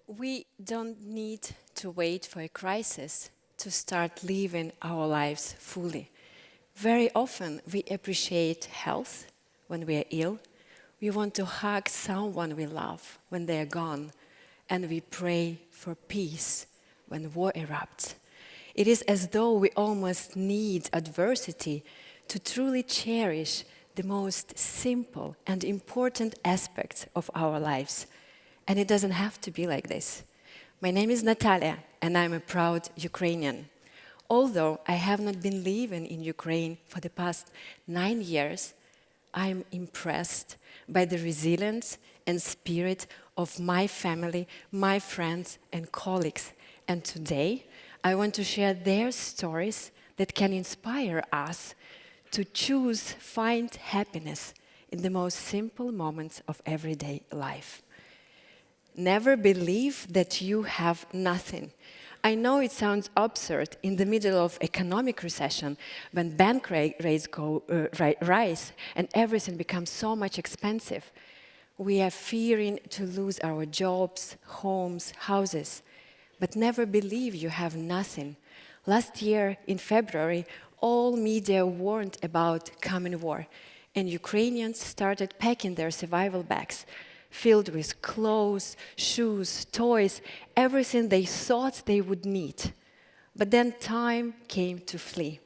We don't need to wait for a crisis to start living our lives fully. Very often we appreciate health when we are ill. We want to hug someone we love when they are gone. And we pray for peace when war erupts. It is as though we almost need adversity to truly cherish the most simple and important aspects of our lives. And it doesn't have to be like this. My name is Nataliya, and I'm a proud Ukrainian. Although I have not been living in Ukraine for the past 9 years, I'm impressed by the resilience and spirit of my family, my friends and colleagues. And today, I want to share their stories that can inspire us to find happiness in the most simple moments of everyday life. Never believe that you have nothing. I know it sounds absurd in the middle of economic recession when bank rates rise and everything becomes so much expensive. We are fearing to lose our jobs, homes, houses. But never believe you have nothing. Last year in February, all media warned about coming war, and Ukrainians started packing their survival bags filled with clothes, shoes, toys, everything they thought they would need. But then time came to flee.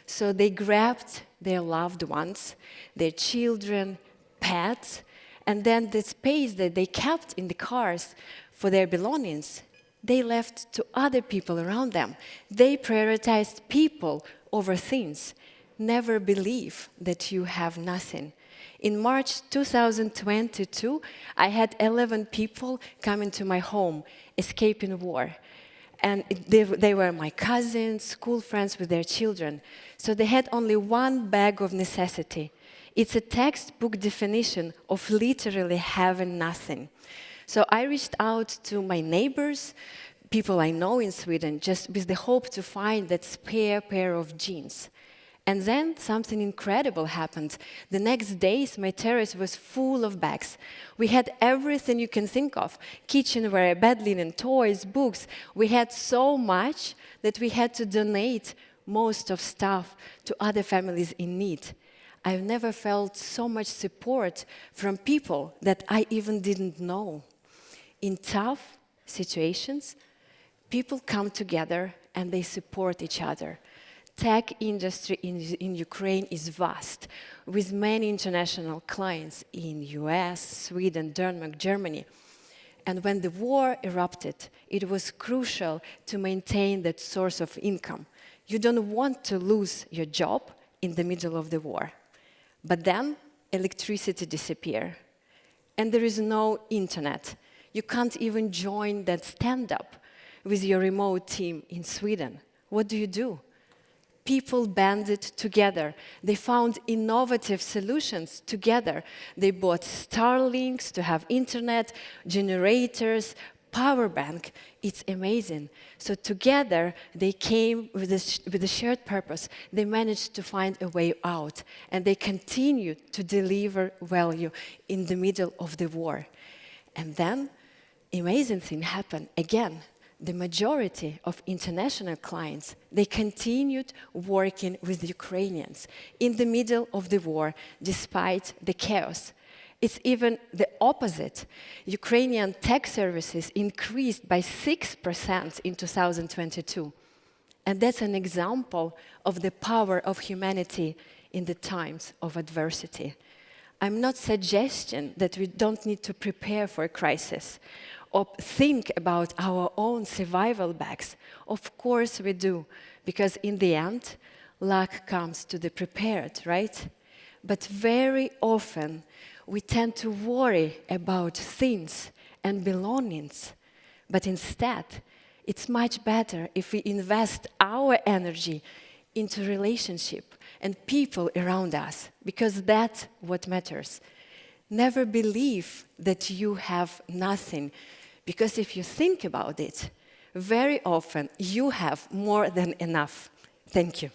So they grabbed their loved ones, their children, pets, and then the space that they kept in the cars for their belongings, they left to other people around them. They prioritized people over things. Never believe that you have nothing. In March 2022, I had 11 people come into my home, escaping war. And they were my cousins, school friends with their children. So they had only one bag of necessity. It's a textbook definition of literally having nothing. So I reached out to my neighbors, people I know in Sweden, just with the hope to find that spare pair of jeans. And then something incredible happened. The next days, my terrace was full of bags. We had everything you can think of. Kitchenware, bed linen, toys, books. We had so much that we had to donate most of stuff to other families in need. I've never felt so much support from people that I even didn't know. In tough situations, people come together and they support each other. Tech industry in Ukraine is vast, with many international clients in US, Sweden, Denmark, Germany. And when the war erupted, it was crucial to maintain that source of income. You don't want to lose your job in the middle of the war. But then electricity disappeared, and there is no internet. You can't even join that stand-up with your remote team in Sweden. What do? People banded together. They found innovative solutions together. They bought Starlinks to have internet, generators, power bank. It's amazing. So together, they came with a shared purpose. They managed to find a way out, and they continued to deliver value in the middle of the war. And then, amazing thing happened again. The majority of international clients, they continued working with Ukrainians in the middle of the war, despite the chaos. It's even the opposite. Ukrainian tech services increased by 6% in 2022. And that's an example of the power of humanity in the times of adversity. I'm not suggesting that we don't need to prepare for a crisis or think about our own survival bags. Of course we do, because in the end, luck comes to the prepared, right? But very often, we tend to worry about things and belongings. But instead, it's much better if we invest our energy into relationship and people around us, because that's what matters. Never believe that you have nothing, because if you think about it, very often you have more than enough. Thank you.